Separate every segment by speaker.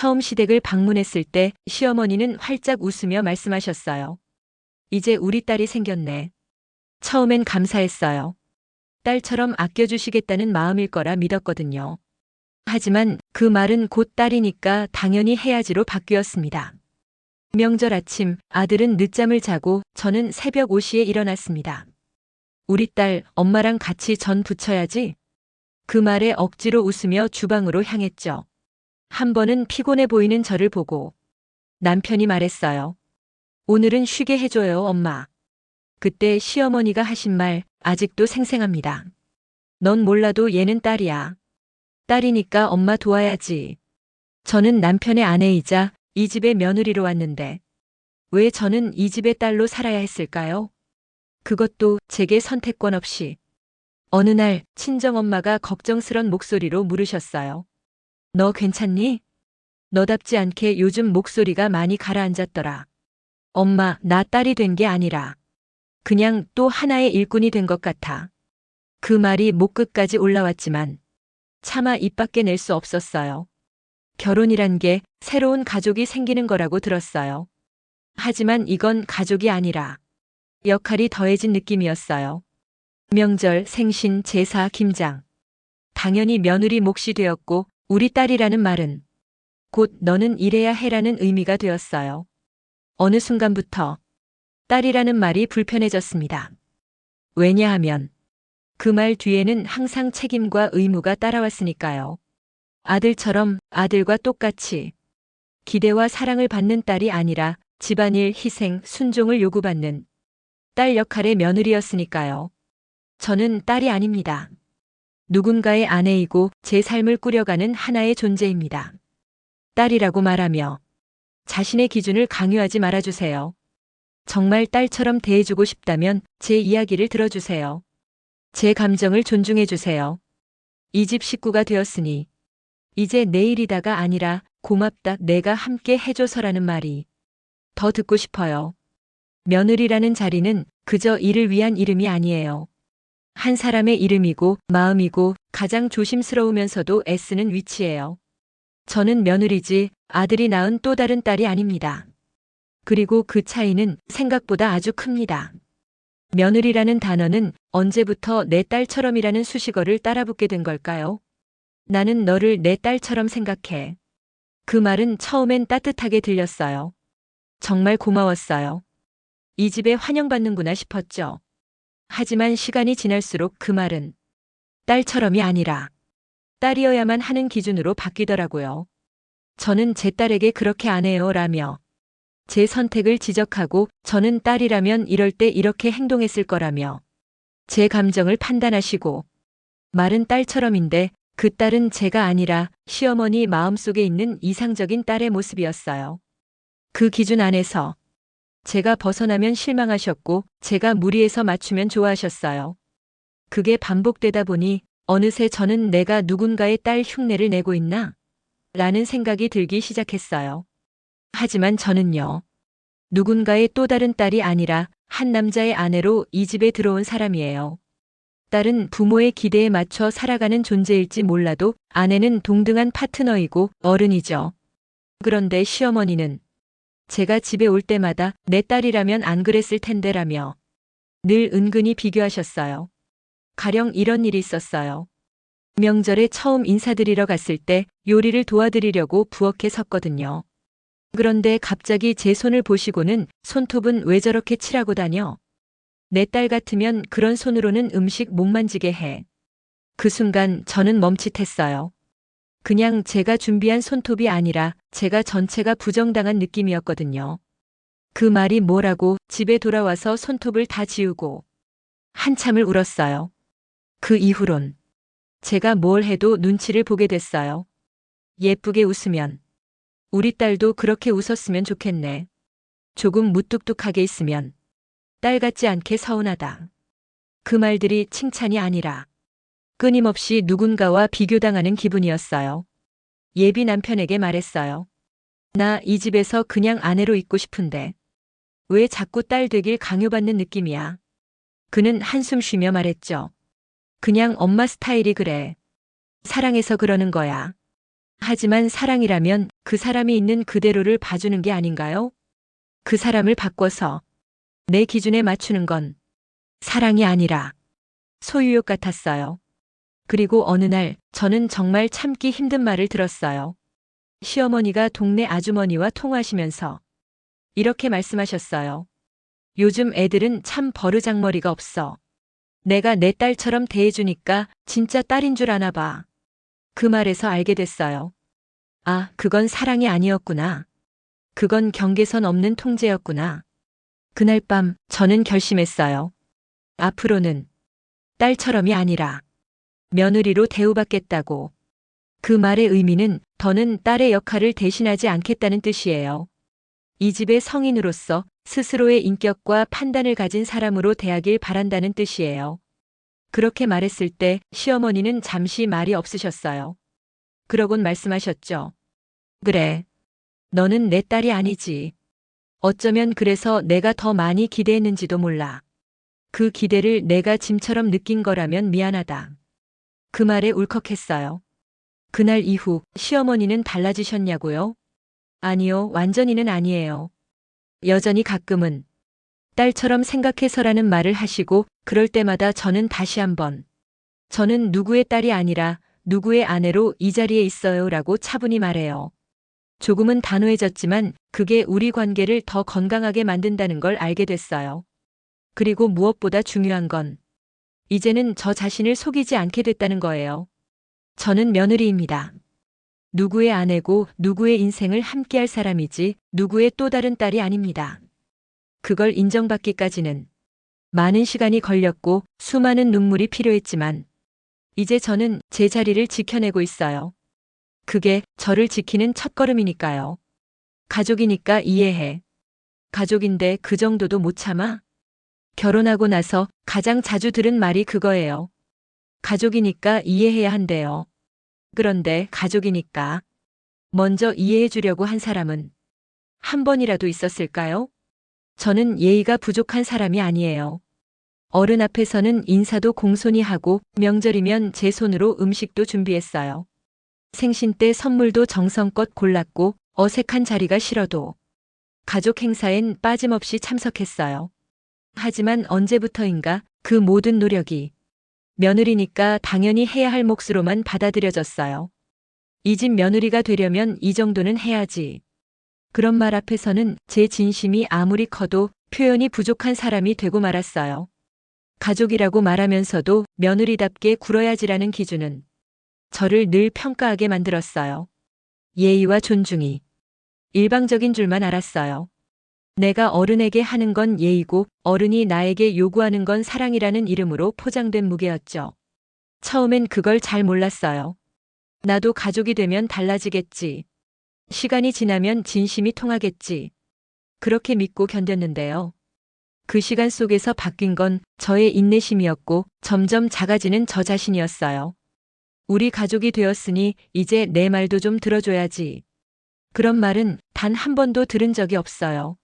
Speaker 1: 처음 시댁을 방문했을 때 시어머니는 활짝 웃으며 말씀하셨어요. 이제 우리 딸이 생겼네. 처음엔 감사했어요. 딸처럼 아껴주시겠다는 마음일 거라 믿었거든요. 하지만 그 말은 곧 딸이니까 당연히 해야지로 바뀌었습니다. 명절 아침 아들은 늦잠을 자고 저는 새벽 5시에 일어났습니다. 우리 딸 엄마랑 같이 전 부쳐야지. 그 말에 억지로 웃으며 주방으로 향했죠. 한 번은 피곤해 보이는 저를 보고 남편이 말했어요. 오늘은 쉬게 해줘요, 엄마. 그때 시어머니가 하신 말 아직도 생생합니다. 넌 몰라도 얘는 딸이야. 딸이니까 엄마 도와야지. 저는 남편의 아내이자 이 집의 며느리로 왔는데 왜 저는 이 집의 딸로 살아야 했을까요? 그것도 제게 선택권 없이. 어느 날 친정엄마가 걱정스런 목소리로 물으셨어요. 너 괜찮니? 너답지 않게 요즘 목소리가 많이 가라앉았더라. 엄마, 나 딸이 된 게 아니라 그냥 또 하나의 일꾼이 된 것 같아. 그 말이 목 끝까지 올라왔지만 차마 입 밖에 낼 수 없었어요. 결혼이란 게 새로운 가족이 생기는 거라고 들었어요. 하지만 이건 가족이 아니라 역할이 더해진 느낌이었어요. 명절, 생신, 제사, 김장. 당연히 며느리 몫이 되었고 우리 딸이라는 말은 곧 너는 이래야 해라는 의미가 되었어요. 어느 순간부터 딸이라는 말이 불편해졌습니다. 왜냐하면 그 말 뒤에는 항상 책임과 의무가 따라왔으니까요. 아들처럼 아들과 똑같이 기대와 사랑을 받는 딸이 아니라 집안일, 희생, 순종을 요구받는 딸 역할의 며느리였으니까요. 저는 딸이 아닙니다. 누군가의 아내이고 제 삶을 꾸려가는 하나의 존재입니다. 딸이라고 말하며 자신의 기준을 강요하지 말아주세요. 정말 딸처럼 대해주고 싶다면 제 이야기를 들어주세요. 제 감정을 존중해주세요. 이 집 식구가 되었으니 이제 내일이다가 아니라 고맙다 내가 함께 해줘서라는 말이 더 듣고 싶어요. 며느리라는 자리는 그저 일을 위한 이름이 아니에요. 한 사람의 이름이고 마음이고 가장 조심스러우면서도 애쓰는 위치예요. 저는 며느리지 아들이 낳은 또 다른 딸이 아닙니다. 그리고 그 차이는 생각보다 아주 큽니다. 며느리라는 단어는 언제부터 내 딸처럼이라는 수식어를 따라붙게 된 걸까요? 나는 너를 내 딸처럼 생각해. 그 말은 처음엔 따뜻하게 들렸어요. 정말 고마웠어요. 이 집에 환영받는구나 싶었죠. 하지만 시간이 지날수록 그 말은 딸처럼이 아니라 딸이어야만 하는 기준으로 바뀌더라고요. 저는 제 딸에게 그렇게 안 해요 라며 제 선택을 지적하고 저는 딸이라면 이럴 때 이렇게 행동했을 거라며 제 감정을 판단하시고 말은 딸처럼인데 그 딸은 제가 아니라 시어머니 마음속에 있는 이상적인 딸의 모습이었어요. 그 기준 안에서 제가 벗어나면 실망하셨고 제가 무리해서 맞추면 좋아하셨어요. 그게 반복되다 보니 어느새 저는 내가 누군가의 딸 흉내를 내고 있나? 라는 생각이 들기 시작했어요. 하지만 저는요. 누군가의 또 다른 딸이 아니라 한 남자의 아내로 이 집에 들어온 사람이에요. 딸은 부모의 기대에 맞춰 살아가는 존재일지 몰라도 아내는 동등한 파트너이고 어른이죠. 그런데 시어머니는 제가 집에 올 때마다 내 딸이라면 안 그랬을 텐데라며 늘 은근히 비교하셨어요. 가령 이런 일이 있었어요. 명절에 처음 인사드리러 갔을 때 요리를 도와드리려고 부엌에 섰거든요. 그런데 갑자기 제 손을 보시고는 손톱은 왜 저렇게 칠하고 다녀? 내 딸 같으면 그런 손으로는 음식 못 만지게 해. 그 순간 저는 멈칫했어요. 그냥 제가 준비한 손톱이 아니라 제가 전체가 부정당한 느낌이었거든요. 그 말이 뭐라고 집에 돌아와서 손톱을 다 지우고 한참을 울었어요. 그 이후론 제가 뭘 해도 눈치를 보게 됐어요. 예쁘게 웃으면 우리 딸도 그렇게 웃었으면 좋겠네. 조금 무뚝뚝하게 있으면 딸 같지 않게 서운하다. 그 말들이 칭찬이 아니라 끊임없이 누군가와 비교당하는 기분이었어요. 예비 남편에게 말했어요. 나 이 집에서 그냥 아내로 있고 싶은데 왜 자꾸 딸 되길 강요받는 느낌이야. 그는 한숨 쉬며 말했죠. 그냥 엄마 스타일이 그래. 사랑해서 그러는 거야. 하지만 사랑이라면 그 사람이 있는 그대로를 봐주는 게 아닌가요? 그 사람을 바꿔서 내 기준에 맞추는 건 사랑이 아니라 소유욕 같았어요. 그리고 어느 날 저는 정말 참기 힘든 말을 들었어요. 시어머니가 동네 아주머니와 통화하시면서 이렇게 말씀하셨어요. 요즘 애들은 참 버르장머리가 없어. 내가 내 딸처럼 대해주니까 진짜 딸인 줄 아나 봐. 그 말에서 알게 됐어요. 아, 그건 사랑이 아니었구나. 그건 경계선 없는 통제였구나. 그날 밤 저는 결심했어요. 앞으로는 딸처럼이 아니라 며느리로 대우받겠다고. 그 말의 의미는 더는 딸의 역할을 대신하지 않겠다는 뜻이에요. 이 집의 성인으로서 스스로의 인격과 판단을 가진 사람으로 대하길 바란다는 뜻이에요. 그렇게 말했을 때 시어머니는 잠시 말이 없으셨어요. 그러곤 말씀하셨죠. 그래. 너는 내 딸이 아니지. 어쩌면 그래서 내가 더 많이 기대했는지도 몰라. 그 기대를 내가 짐처럼 느낀 거라면 미안하다. 그 말에 울컥했어요. 그날 이후 시어머니는 달라지셨냐고요? 아니요, 완전히는 아니에요. 여전히 가끔은 딸처럼 생각해서라는 말을 하시고 그럴 때마다 저는 다시 한번 저는 누구의 딸이 아니라 누구의 아내로 이 자리에 있어요 라고 차분히 말해요. 조금은 단호해졌지만 그게 우리 관계를 더 건강하게 만든다는 걸 알게 됐어요. 그리고 무엇보다 중요한 건 이제는 저 자신을 속이지 않게 됐다는 거예요. 저는 며느리입니다. 누구의 아내고 누구의 인생을 함께할 사람이지 누구의 또 다른 딸이 아닙니다. 그걸 인정받기까지는 많은 시간이 걸렸고 수많은 눈물이 필요했지만 이제 저는 제 자리를 지켜내고 있어요. 그게 저를 지키는 첫걸음이니까요. 가족이니까 이해해. 가족인데 그 정도도 못 참아? 결혼하고 나서 가장 자주 들은 말이 그거예요. 가족이니까 이해해야 한대요. 그런데 가족이니까 먼저 이해해 주려고 한 사람은 한 번이라도 있었을까요? 저는 예의가 부족한 사람이 아니에요. 어른 앞에서는 인사도 공손히 하고 명절이면 제 손으로 음식도 준비했어요. 생신 때 선물도 정성껏 골랐고 어색한 자리가 싫어도 가족 행사엔 빠짐없이 참석했어요. 하지만 언제부터인가 그 모든 노력이 며느리니까 당연히 해야 할 몫으로만 받아들여졌어요. 이 집 며느리가 되려면 이 정도는 해야지. 그런 말 앞에서는 제 진심이 아무리 커도 표현이 부족한 사람이 되고 말았어요. 가족이라고 말하면서도 며느리답게 굴어야지라는 기준은 저를 늘 평가하게 만들었어요. 예의와 존중이 일방적인 줄만 알았어요. 내가 어른에게 하는 건 예의고 어른이 나에게 요구하는 건 사랑이라는 이름으로 포장된 무게였죠. 처음엔 그걸 잘 몰랐어요. 나도 가족이 되면 달라지겠지. 시간이 지나면 진심이 통하겠지. 그렇게 믿고 견뎠는데요. 그 시간 속에서 바뀐 건 저의 인내심이었고 점점 작아지는 저 자신이었어요. 우리 가족이 되었으니 이제 내 말도 좀 들어줘야지. 그런 말은 단 한 번도 들은 적이 없어요.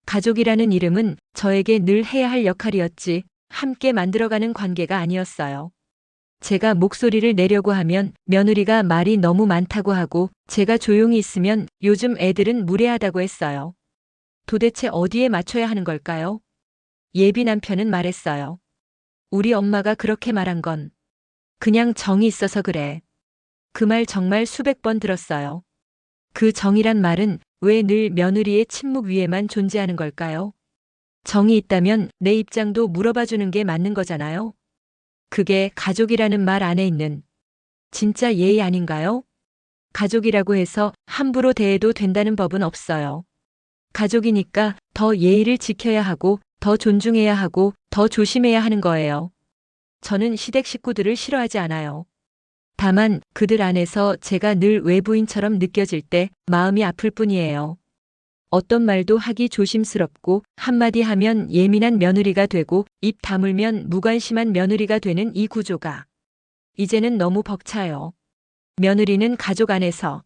Speaker 1: 가족이라는 이름은 저에게 늘 해야 할 역할이었지 함께 만들어가는 관계가 아니었어요. 제가 목소리를 내려고 하면 며느리가 말이 너무 많다고 하고 제가 조용히 있으면 요즘 애들은 무례하다고 했어요. 도대체 어디에 맞춰야 하는 걸까요? 예비 남편은 말했어요. 우리 엄마가 그렇게 말한 건 그냥 정이 있어서 그래. 그 말 정말 수백 번 들었어요. 그 정이란 말은 왜 늘 며느리의 침묵 위에만 존재하는 걸까요? 정이 있다면 내 입장도 물어봐 주는 게 맞는 거잖아요. 그게 가족이라는 말 안에 있는 진짜 예의 아닌가요? 가족이라고 해서 함부로 대해도 된다는 법은 없어요. 가족이니까 더 예의를 지켜야 하고 더 존중해야 하고 더 조심해야 하는 거예요. 저는 시댁 식구들을 싫어하지 않아요. 다만 그들 안에서 제가 늘 외부인처럼 느껴질 때 마음이 아플 뿐이에요. 어떤 말도 하기 조심스럽고 한마디 하면 예민한 며느리가 되고 입 다물면 무관심한 며느리가 되는 이 구조가 이제는 너무 벅차요. 며느리는 가족 안에서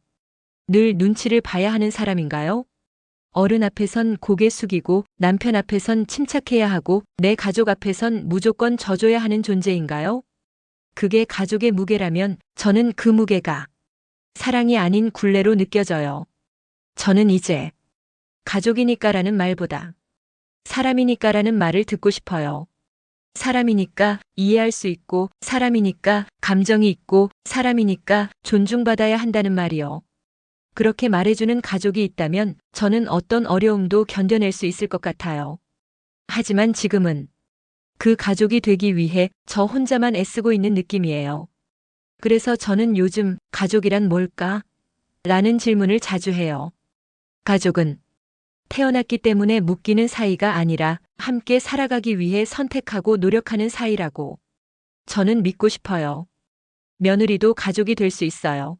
Speaker 1: 늘 눈치를 봐야 하는 사람인가요? 어른 앞에선 고개 숙이고 남편 앞에선 침착해야 하고 내 가족 앞에선 무조건 져줘야 하는 존재인가요? 그게 가족의 무게라면 저는 그 무게가 사랑이 아닌 굴레로 느껴져요. 저는 이제 가족이니까라는 말보다 사람이니까라는 말을 듣고 싶어요. 사람이니까 이해할 수 있고, 사람이니까 감정이 있고, 사람이니까 존중받아야 한다는 말이요. 그렇게 말해주는 가족이 있다면 저는 어떤 어려움도 견뎌낼 수 있을 것 같아요. 하지만 지금은 그 가족이 되기 위해 저 혼자만 애쓰고 있는 느낌이에요. 그래서 저는 요즘 가족이란 뭘까? 라는 질문을 자주 해요. 가족은 태어났기 때문에 묶이는 사이가 아니라 함께 살아가기 위해 선택하고 노력하는 사이라고 저는 믿고 싶어요. 며느리도 가족이 될 수 있어요.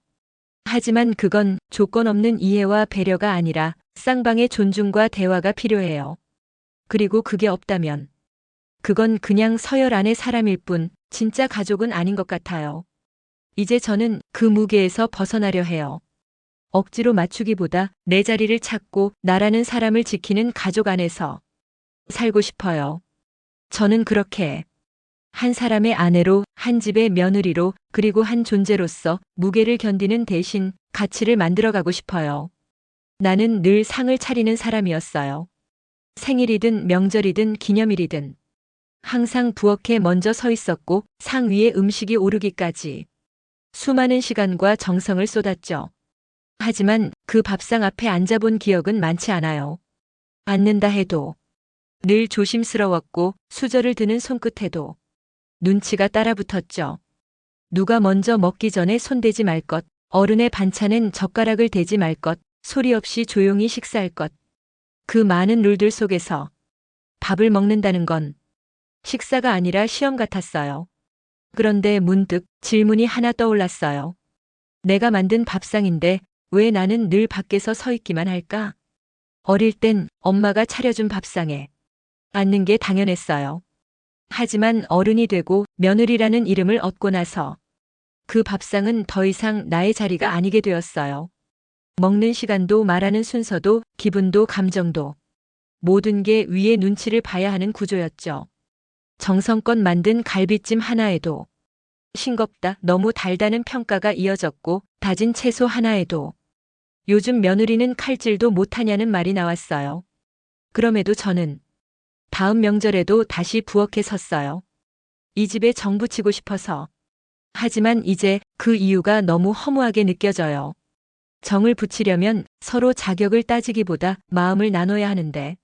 Speaker 1: 하지만 그건 조건 없는 이해와 배려가 아니라 쌍방의 존중과 대화가 필요해요. 그리고 그게 없다면 그건 그냥 서열 안의 사람일 뿐 진짜 가족은 아닌 것 같아요. 이제 저는 그 무게에서 벗어나려 해요. 억지로 맞추기보다 내 자리를 찾고 나라는 사람을 지키는 가족 안에서 살고 싶어요. 저는 그렇게 한 사람의 아내로, 한 집의 며느리로, 그리고 한 존재로서 무게를 견디는 대신 가치를 만들어가고 싶어요. 나는 늘 상을 차리는 사람이었어요. 생일이든 명절이든 기념일이든 항상 부엌에 먼저 서 있었고 상 위에 음식이 오르기까지 수많은 시간과 정성을 쏟았죠. 하지만 그 밥상 앞에 앉아본 기억은 많지 않아요. 앉는다 해도 늘 조심스러웠고 수저를 드는 손끝에도 눈치가 따라붙었죠. 누가 먼저 먹기 전에 손대지 말 것, 어른의 반찬엔 젓가락을 대지 말 것, 소리 없이 조용히 식사할 것. 그 많은 룰들 속에서 밥을 먹는다는 건 식사가 아니라 시험 같았어요. 그런데 문득 질문이 하나 떠올랐어요. 내가 만든 밥상인데 왜 나는 늘 밖에서 서 있기만 할까? 어릴 땐 엄마가 차려준 밥상에 앉는 게 당연했어요. 하지만 어른이 되고 며느리라는 이름을 얻고 나서 그 밥상은 더 이상 나의 자리가 아니게 되었어요. 먹는 시간도 말하는 순서도 기분도 감정도 모든 게 위의 눈치를 봐야 하는 구조였죠. 정성껏 만든 갈비찜 하나에도 싱겁다, 너무 달다는 평가가 이어졌고 다진 채소 하나에도 요즘 며느리는 칼질도 못하냐는 말이 나왔어요. 그럼에도 저는 다음 명절에도 다시 부엌에 섰어요. 이 집에 정 붙이고 싶어서. 하지만 이제 그 이유가 너무 허무하게 느껴져요. 정을 붙이려면 서로 자격을 따지기보다 마음을 나눠야 하는데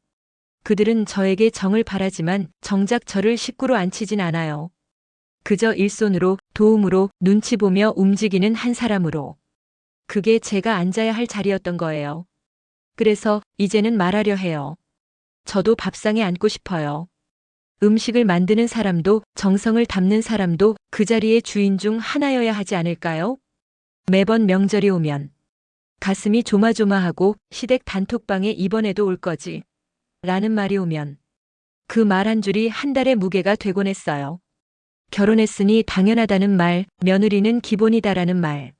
Speaker 1: 그들은 저에게 정을 바라지만 정작 저를 식구로 앉히진 않아요. 그저 일손으로, 도움으로, 눈치 보며 움직이는 한 사람으로. 그게 제가 앉아야 할 자리였던 거예요. 그래서 이제는 말하려 해요. 저도 밥상에 앉고 싶어요. 음식을 만드는 사람도 정성을 담는 사람도 그 자리의 주인 중 하나여야 하지 않을까요? 매번 명절이 오면 가슴이 조마조마하고 시댁 단톡방에 이번에도 올 거지 라는 말이 오면 그 말 한 줄이 한 달의 무게가 되곤 했어요. 결혼했으니 당연하다는 말, 며느리는 기본이다라는 말.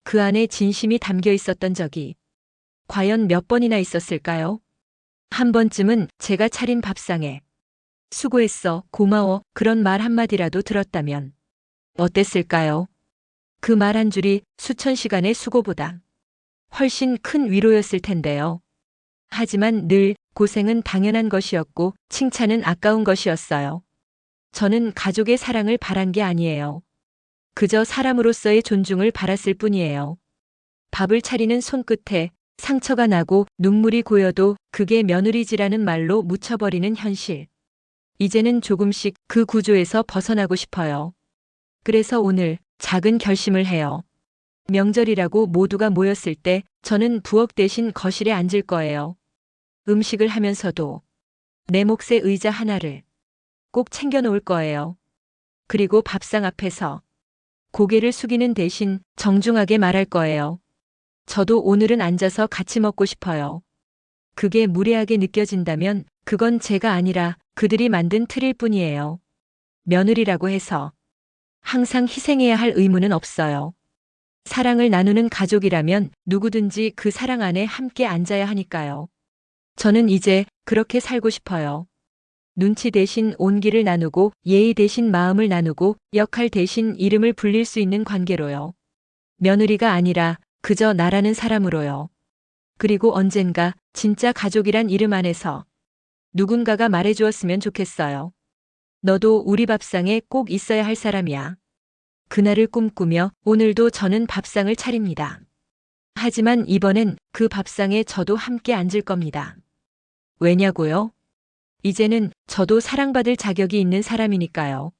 Speaker 1: 그 안에 진심이 담겨 있었던 적이 과연 몇 번이나 있었을까요? 한 번쯤은 제가 차린 밥상에 수고했어, 고마워, 그런 말 한마디라도 들었다면 어땠을까요? 그 말 한 줄이 수천 시간의 수고보다 훨씬 큰 위로였을 텐데요. 하지만 늘 고생은 당연한 것이었고 칭찬은 아까운 것이었어요. 저는 가족의 사랑을 바란 게 아니에요. 그저 사람으로서의 존중을 바랐을 뿐이에요. 밥을 차리는 손끝에 상처가 나고 눈물이 고여도 그게 며느리지라는 말로 묻혀버리는 현실. 이제는 조금씩 그 구조에서 벗어나고 싶어요. 그래서 오늘 작은 결심을 해요. 명절이라고 모두가 모였을 때 저는 부엌 대신 거실에 앉을 거예요. 음식을 하면서도 내 몫의 의자 하나를 꼭 챙겨 놓을 거예요. 그리고 밥상 앞에서 고개를 숙이는 대신 정중하게 말할 거예요. 저도 오늘은 앉아서 같이 먹고 싶어요. 그게 무례하게 느껴진다면 그건 제가 아니라 그들이 만든 틀일 뿐이에요. 며느리라고 해서 항상 희생해야 할 의무는 없어요. 사랑을 나누는 가족이라면 누구든지 그 사랑 안에 함께 앉아야 하니까요. 저는 이제 그렇게 살고 싶어요. 눈치 대신 온기를 나누고 예의 대신 마음을 나누고 역할 대신 이름을 불릴 수 있는 관계로요. 며느리가 아니라 그저 나라는 사람으로요. 그리고 언젠가 진짜 가족이란 이름 안에서 누군가가 말해주었으면 좋겠어요. 너도 우리 밥상에 꼭 있어야 할 사람이야. 그날을 꿈꾸며 오늘도 저는 밥상을 차립니다. 하지만 이번엔 그 밥상에 저도 함께 앉을 겁니다. 왜냐고요? 이제는 저도 사랑받을 자격이 있는 사람이니까요.